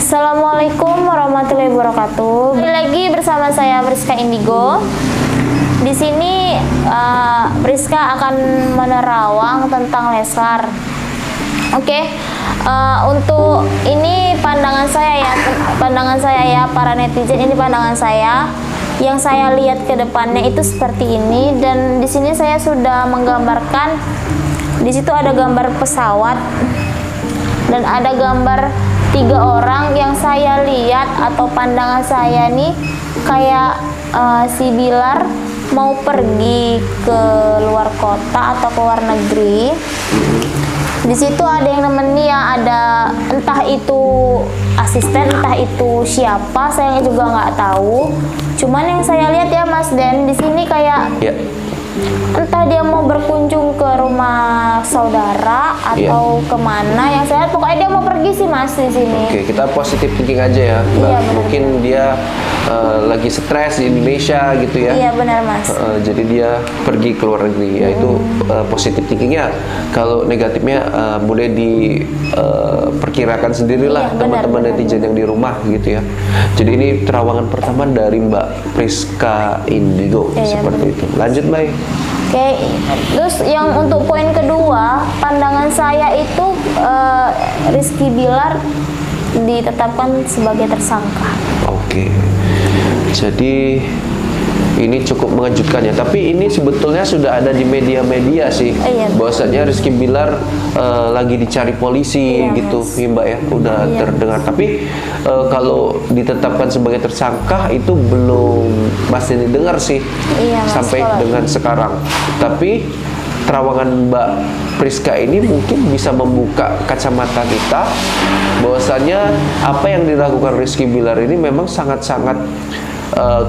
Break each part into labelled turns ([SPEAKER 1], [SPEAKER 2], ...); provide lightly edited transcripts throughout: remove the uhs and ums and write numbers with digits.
[SPEAKER 1] Assalamualaikum warahmatullahi wabarakatuh. Kembali lagi bersama saya Priska Indigo. Di sini Priska akan menerawang tentang Leslar. Oke. Untuk ini pandangan saya ya para netizen, ini pandangan saya. Yang saya lihat ke depannya itu seperti ini, dan di sini saya sudah menggambarkan. Di situ ada gambar pesawat dan ada gambar 3 orang yang saya lihat atau pandangan saya nih kayak si Bilar mau pergi ke luar kota atau ke luar negeri. Di situ ada yang nemeni ya, ada entah itu asisten, entah itu siapa, saya juga nggak tahu. Cuman yang saya lihat ya Mas Den, di sini kayak entah dia mau berkunjung ke rumah saudara atau kemana. Yang saya lihat pokoknya dia mau pergi sih Mas di sini.
[SPEAKER 2] Oke, kita positif thinking aja ya.
[SPEAKER 1] Iya,
[SPEAKER 2] mungkin dia lagi stres di Indonesia gitu ya.
[SPEAKER 1] Iya benar Mas.
[SPEAKER 2] Jadi dia pergi ke luar negeri, ya itu positif thinkingnya. Kalau negatifnya boleh diperkirakan sendirilah teman-teman netizen yang di rumah gitu ya. Jadi ini terawangan pertama dari Mbak Priska Indigo seperti itu. Lanjut Mbak.
[SPEAKER 1] Oke, terus yang untuk poin kedua, pandangan saya itu Rizky Bilar ditetapkan sebagai tersangka.
[SPEAKER 2] Oke, jadi ini cukup mengejutkan ya. Tapi ini sebetulnya sudah ada di media-media sih. Bahwasanya Rizky Bilar lagi dicari polisi gitu, ya Mbak ya. Udah terdengar. Tapi kalau ditetapkan sebagai tersangka itu belum pasti didengar sih sampai dengan sekarang. Tapi terawangan Mbak Priska ini mungkin bisa membuka kacamata kita bahwasanya apa yang dilakukan Rizky Bilar ini memang sangat-sangat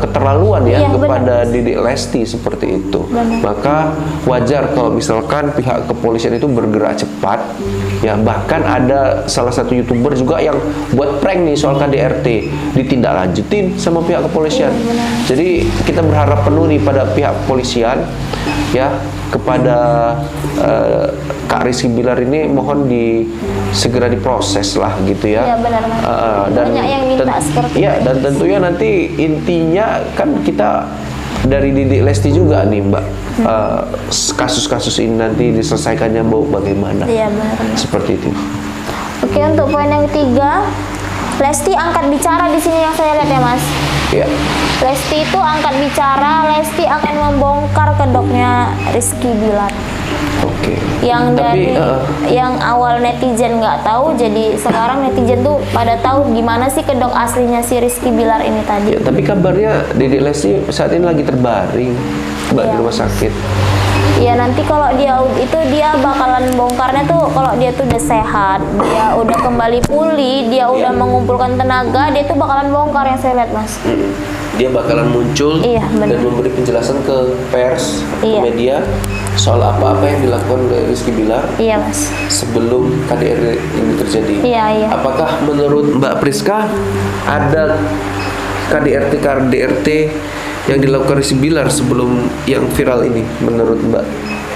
[SPEAKER 2] keterlaluan ya kepada Dedek Lesti seperti itu. Maka wajar kalau misalkan pihak kepolisian itu bergerak cepat ya. Bahkan ada salah satu YouTuber juga yang buat prank nih soal KDRT, ditindaklanjutin sama pihak kepolisian. Jadi kita berharap penuh nih pada pihak kepolisian ya, kepada Kak Rizky Bilar ini mohon segera diproses lah gitu ya.
[SPEAKER 1] Iya benar Mas.
[SPEAKER 2] Dan
[SPEAKER 1] banyak yang minta seperti itu.
[SPEAKER 2] Dan tentunya nanti intinya kan kita dari Dedek Lesti juga nih Mbak, kasus-kasus ini nanti diselesaikannya bagaimana.
[SPEAKER 1] Iya benar.
[SPEAKER 2] Seperti itu.
[SPEAKER 1] Oke, untuk poin yang ketiga, Lesti angkat bicara di sini yang saya lihat ya Mas.
[SPEAKER 2] Iya.
[SPEAKER 1] Lesti itu angkat bicara, Lesti akan membongkar kedoknya Rizky Bilar.
[SPEAKER 2] Oke.
[SPEAKER 1] Yang yang awal netizen nggak tahu, jadi sekarang netizen tuh pada tahu gimana sih kedok aslinya si Rizky Bilar ini tadi.
[SPEAKER 2] Ya, tapi kabarnya Dedek Lesti saat ini lagi terbaring Mbak di rumah sakit.
[SPEAKER 1] Ya nanti kalau dia bakalan bongkarnya tuh kalau dia tuh udah sehat, dia udah kembali pulih, dia udah mengumpulkan tenaga, dia tuh bakalan bongkar yang saya lihat Mas.
[SPEAKER 2] Dia bakalan muncul dan memberi penjelasan ke pers, ke media soal apa-apa yang dilakukan oleh Rizky Bilar
[SPEAKER 1] Mas,
[SPEAKER 2] sebelum KDRT ini terjadi. Apakah menurut Mbak Priska ada KDRT yang dilakukan Rizky Bilar sebelum yang viral ini menurut Mbak?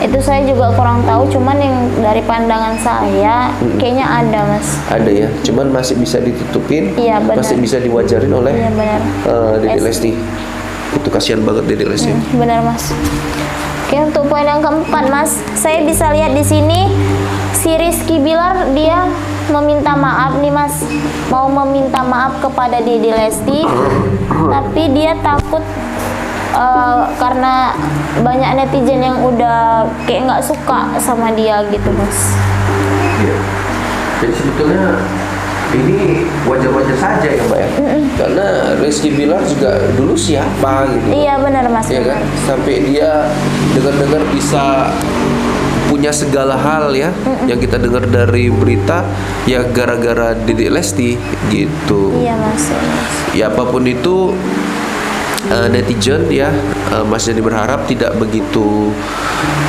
[SPEAKER 1] Itu saya juga kurang tahu, cuman yang dari pandangan saya kayaknya ada Mas.
[SPEAKER 2] Ada ya, cuman masih bisa ditutupin, masih bisa diwajarin oleh Dedek Lesti. Itu kasihan banget Dedek Lesti.
[SPEAKER 1] Benar Mas. Oke, untuk poin yang keempat Mas, saya bisa lihat di sini si Rizky Bilar dia meminta maaf nih Mas, mau meminta maaf kepada Dedek Lesti, tapi dia takut karena banyak netizen yang udah kayak nggak suka sama dia gitu Mas.
[SPEAKER 2] Jadi sebetulnya ini wajar-wajar saja ya Mbak ya. Karena Rizky Bilar juga dulu siapa gitu.
[SPEAKER 1] Iya benar Mas.
[SPEAKER 2] Iya kan? Sampai dia dengar-dengar bisa punya segala hal ya yang kita dengar dari berita ya gara-gara Dedek Lesti gitu.
[SPEAKER 1] Iya Mas.
[SPEAKER 2] Ya apapun itu netizen ya Mas Jadi berharap tidak begitu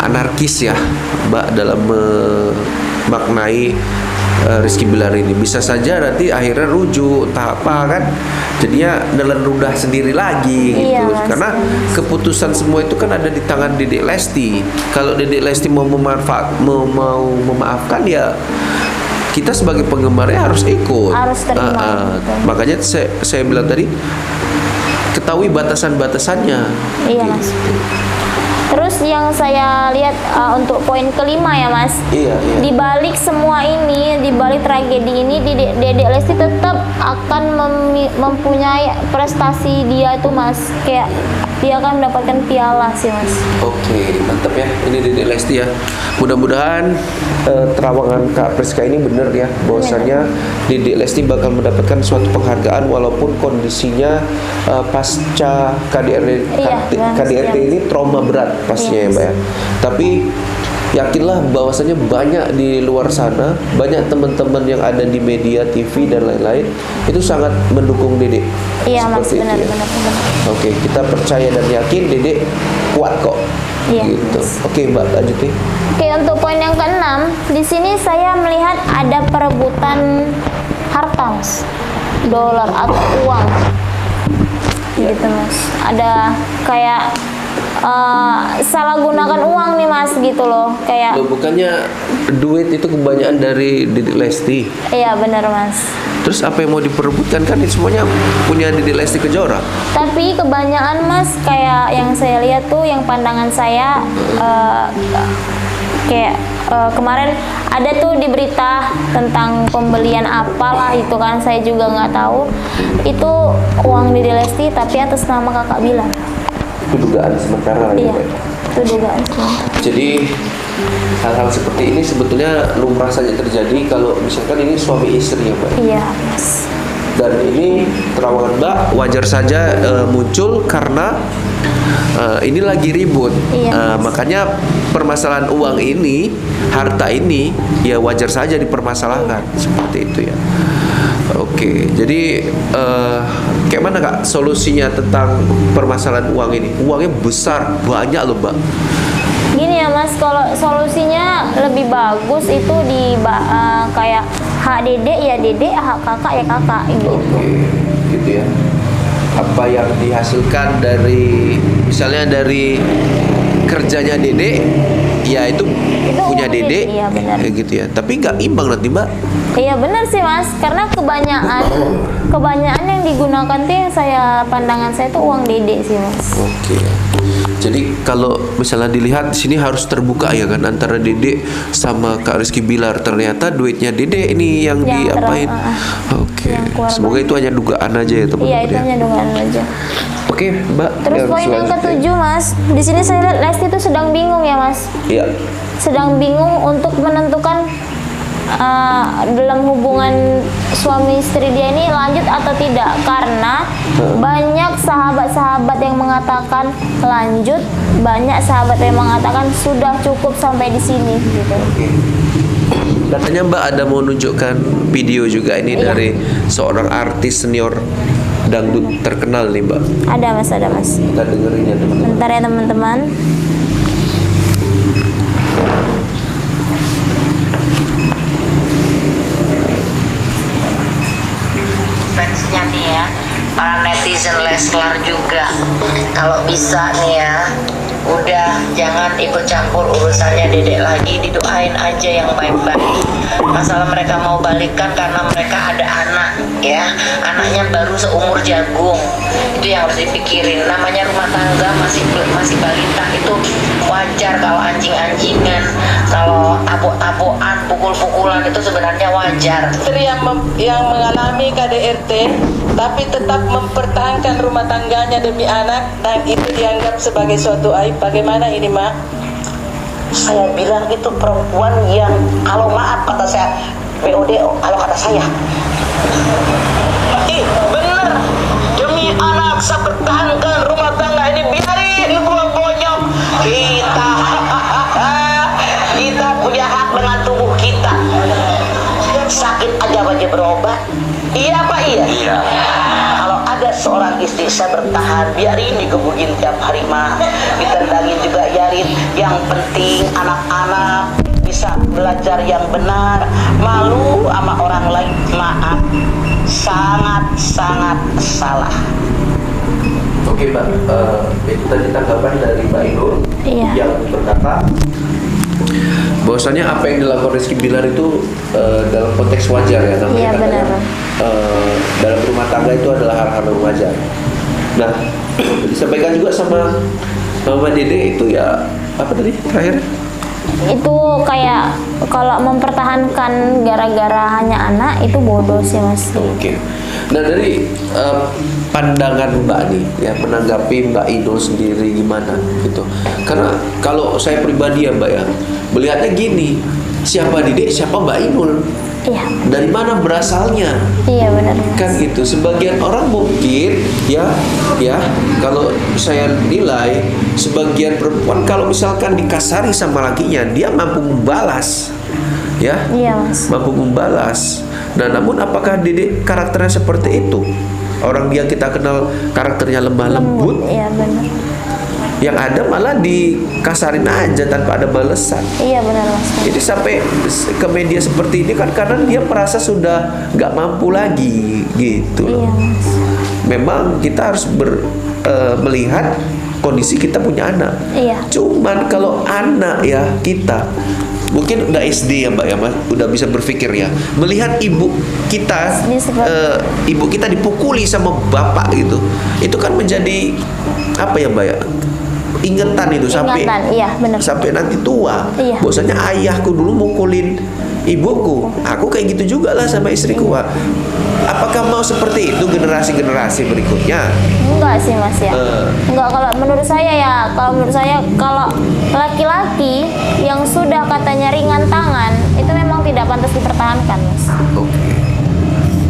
[SPEAKER 2] anarkis ya Mbak dalam memaknai Rizky Bilar ini. Bisa saja nanti akhirnya rujuk entah apa kan, jadinya nelan ludah sendiri lagi gitu. Karena keputusan semua itu kan ada di tangan Dedek Lesti. Kalau Dedek Lesti mau memaafkan ya kita sebagai penggemarnya harus ikut.
[SPEAKER 1] Harus terima. Betul.
[SPEAKER 2] Makanya saya bilang tadi, ketahui batasan-batasannya.
[SPEAKER 1] Iya Mas. Terus yang saya lihat untuk poin kelima ya Mas,
[SPEAKER 2] Iya.
[SPEAKER 1] di balik semua ini, di balik tragedi ini, Dedek Lesti tetap akan mempunyai prestasi dia tuh Mas, kayak dia akan mendapatkan piala sih Mas.
[SPEAKER 2] Oke, mantap ya. Ini Dedek Lesti ya. Mudah-mudahan terawangan Kak Priska ini benar ya, bahwasannya Dedek Lesti bakal mendapatkan suatu penghargaan walaupun kondisinya pasca KDRT ini trauma berat pastinya ya Mbak ya. Tapi yakinlah bahwasanya banyak di luar sana, banyak teman-teman yang ada di media TV dan lain-lain itu sangat mendukung Dedek.
[SPEAKER 1] Iya Mas,
[SPEAKER 2] Seperti
[SPEAKER 1] benar.
[SPEAKER 2] itu ya. Oke, kita percaya dan yakin Dedek kuat kok.
[SPEAKER 1] Iya,
[SPEAKER 2] Gitu.
[SPEAKER 1] Mas.
[SPEAKER 2] Oke Mbak, lanjutin.
[SPEAKER 1] Oke, untuk poin yang keenam, di sini saya melihat ada perebutan harta Mas, dolar atau uang, gitu Mas. Ada kayak salah gunakan uang nih Mas, gitu loh, kayak.
[SPEAKER 2] Loh, bukannya duit itu kebanyakan dari Dedek Lesti?
[SPEAKER 1] Iya benar Mas.
[SPEAKER 2] Terus apa yang mau diperebutkan, kan ini semuanya punya Dedek Lesti Kejora?
[SPEAKER 1] Tapi kebanyakan Mas, kayak yang saya lihat tuh, yang pandangan saya kayak kemarin ada tuh di berita tentang pembelian apalah itu kan, saya juga nggak tahu. Itu uang Dedek Lesti tapi atas nama Kakak Bilar.
[SPEAKER 2] Itu dugaan sementara
[SPEAKER 1] Iya,
[SPEAKER 2] ya, Mbak?
[SPEAKER 1] itu dugaan sementara.
[SPEAKER 2] Jadi hal-hal seperti ini sebetulnya lumrah saja terjadi kalau misalkan ini suami istri ya Mbak.
[SPEAKER 1] Iya Mas.
[SPEAKER 2] Dan ini terawangan Mbak wajar saja muncul karena ini lagi ribut.
[SPEAKER 1] Iya.
[SPEAKER 2] Makanya permasalahan uang ini, harta ini ya wajar saja dipermasalahkan seperti itu ya. Oke, jadi kayak mana Kak solusinya tentang permasalahan uang ini? Uangnya besar, banyak loh Mbak.
[SPEAKER 1] Gini ya Mas, kalau solusinya lebih bagus itu di kayak hak dedek ya dedek, hak kakak ya kakak gitu.
[SPEAKER 2] Oke, gitu ya. Apa yang dihasilkan dari, misalnya dari kerjanya dedek, ya itu punya dedek,
[SPEAKER 1] iya, benar.
[SPEAKER 2] gitu ya. Tapi nggak imbang nanti Mbak.
[SPEAKER 1] Iya benar sih Mas, karena kebanyakan yang digunakan tuh, yang pandangan saya tuh uang dedek sih Mas.
[SPEAKER 2] Oke. Jadi kalau misalnya dilihat di sini harus terbuka ya kan antara Dedek sama Kak Rizky Bilar. Ternyata duitnya Dedek ini yang diapain. Oke. Semoga itu hanya dugaan aja ya teman-teman.
[SPEAKER 1] Iya, itu hanya dugaan aja.
[SPEAKER 2] Oke, Mbak.
[SPEAKER 1] Terus poin yang ketujuh Mas, di sini saya lihat Lesti itu sedang bingung ya Mas.
[SPEAKER 2] Iya.
[SPEAKER 1] Sedang bingung untuk menentukan dalam hubungan suami istri dia ini lanjut atau tidak, karena banyak sahabat-sahabat yang mengatakan lanjut, banyak sahabat yang mengatakan sudah cukup sampai di sini gitu.
[SPEAKER 2] Oke. Katanya Mbak ada mau nunjukkan video juga ini dari seorang artis senior dangdut terkenal nih Mbak.
[SPEAKER 1] Ada Mas.
[SPEAKER 2] Kita dengerin ya teman-teman.
[SPEAKER 1] Bentar ya teman-teman.
[SPEAKER 3] Fansnya nih ya, para netizen Leslar juga, kalau bisa nih ya, udah jangan ikut campur urusannya dedek lagi, didoain aja yang baik-baik. Masalah mereka mau balikan karena mereka ada anak ya, anaknya baru seumur jagung, itu yang harus dipikirin. Namanya rumah tangga masih balita, itu wajar kalau anjing-anjingan, kalau tabok-tabokan, pukul-pukulan itu sebenarnya wajar.
[SPEAKER 4] Istri yang mengalami KDRT tapi tetap mempertahankan rumah tangganya demi anak, dan itu dianggap sebagai suatu aib. Bagaimana ini, Mak?
[SPEAKER 3] Saya bilang itu perempuan yang, kalau maaf kata saya, BOD kalau kata saya.
[SPEAKER 4] Bener, demi anak saya pertahankan rumah tangga ini, biarin buang bonyok.
[SPEAKER 3] Kita punya hak dengan tubuh kita. Sakit aja wajib berobat. Iya Pak, iya. Kalau ada seorang istri saya bertahan, biarin digebukin tiap hari mah, ditendangin juga biarin. Yang penting anak-anak bisa belajar yang benar, malu sama orang lain, maaf, sangat-sangat salah.
[SPEAKER 2] Oke Mbak, itu tadi tanggapan dari Mbak Inul yang berkata bahwasanya apa yang dilakukan Rizky Bilar itu dalam konteks wajar ya namanya.
[SPEAKER 1] Iya, benar.
[SPEAKER 2] Dalam rumah tangga itu adalah hal-hal yang wajar. Nah, disampaikan juga sama Mama Dede itu ya apa tadi terakhir?
[SPEAKER 1] Itu kayak kalau mempertahankan gara-gara hanya anak itu bodoh sih Mas.
[SPEAKER 2] Oke. Nah dari pandangan Mbak nih ya menanggapi Mbak Inul sendiri gimana gitu. Karena kalau saya pribadi ya Mbak ya melihatnya gini, siapa Dede siapa Mbak Inul.
[SPEAKER 1] Iya.
[SPEAKER 2] Dari mana berasalnya?
[SPEAKER 1] Iya benar.
[SPEAKER 2] Kan gitu. Sebagian orang mungkin ya kalau saya nilai sebagian perempuan kalau misalkan dikasari sama lakinya dia mampu membalas. Ya.
[SPEAKER 1] Iya Mas.
[SPEAKER 2] Mampu membalas. Nah, namun apakah Dede karakternya seperti itu? Orang yang kita kenal karakternya lemah lembut.
[SPEAKER 1] Iya benar.
[SPEAKER 2] Yang ada malah dikasarin aja tanpa ada balasan.
[SPEAKER 1] Iya benar Mas.
[SPEAKER 2] Jadi sampai ke media seperti ini kan karena dia merasa sudah nggak mampu lagi gitu
[SPEAKER 1] Iya
[SPEAKER 2] loh.
[SPEAKER 1] Mas.
[SPEAKER 2] Memang kita harus melihat kondisi kita punya anak.
[SPEAKER 1] Iya.
[SPEAKER 2] Cuman kalau anak ya kita mungkin udah SD ya Mbak ya Mas, udah bisa berpikir ya. Melihat ibu kita ibu kita dipukuli sama bapak gitu. Itu kan menjadi apa ya Mbak ya? Ingetan itu sampai
[SPEAKER 1] iya, benar.
[SPEAKER 2] sampai nanti tua.
[SPEAKER 1] Iya.
[SPEAKER 2] Bahwasanya ayahku dulu mukulin ibuku, aku kayak gitu juga lah sama istriku. Wah, apakah mau seperti itu generasi-generasi berikutnya?
[SPEAKER 1] Enggak sih Mas ya. Enggak, kalau menurut saya kalau laki-laki yang sudah katanya ringan tangan itu memang tidak pantas dipertahankan Mas.
[SPEAKER 2] Oke.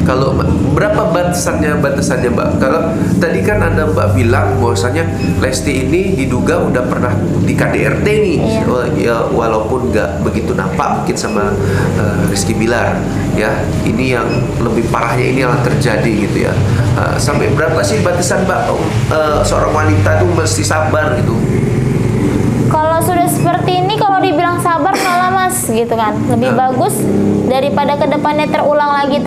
[SPEAKER 2] Kalau berapa batasannya Mbak? Kalau tadi kan ada Mbak bilang bahwasanya Lesti ini diduga udah pernah di KDRT nih, ya, walaupun nggak begitu nampak mungkin sama Rizky Bilar, ya. Ini yang lebih parahnya ini yang terjadi gitu ya. Sampai berapa sih batasan Mbak seorang wanita tuh mesti sabar gitu?
[SPEAKER 1] Kalau sudah seperti ini, kalau dibilang sabar malah Mas gitu kan. Lebih bagus daripada kedepannya terulang lagi,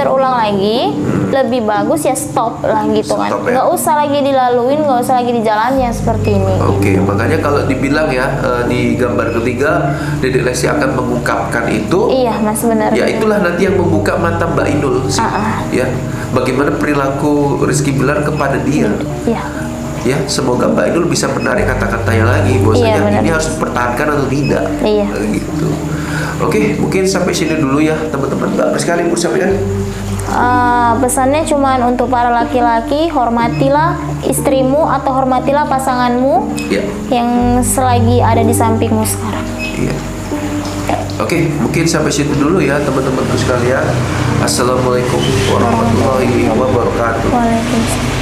[SPEAKER 1] lebih bagus ya stop lah gitu kan.
[SPEAKER 2] Stop, ya?
[SPEAKER 1] Nggak usah lagi dilaluin, nggak usah lagi dijalani yang seperti ini.
[SPEAKER 2] Oke, makanya kalau dibilang ya di gambar ketiga Dede Lesti akan mengungkapkan itu.
[SPEAKER 1] Iya Mas, benar.
[SPEAKER 2] Ya itulah nanti yang membuka mata Mbak Inul sih. Ya, bagaimana perilaku Rizky Bilar kepada dia.
[SPEAKER 1] Iya.
[SPEAKER 2] Ya, semoga Mbak Inul bisa menarik kata-katanya lagi bahwasanya ini harus dipertahankan atau tidak.
[SPEAKER 1] Iya.
[SPEAKER 2] Gitu. Oke, mungkin sampai sini dulu ya teman-teman. Mbak sekali mau sampaikan?
[SPEAKER 1] Pesannya cuma untuk para laki-laki, hormatilah istrimu atau hormatilah pasanganmu yang selagi ada di sampingmu sekarang.
[SPEAKER 2] Iya. Oke, mungkin sampai situ dulu ya teman-temanku sekalian. Assalamualaikum warahmatullahi wabarakatuh.
[SPEAKER 1] Waalaikumsalam.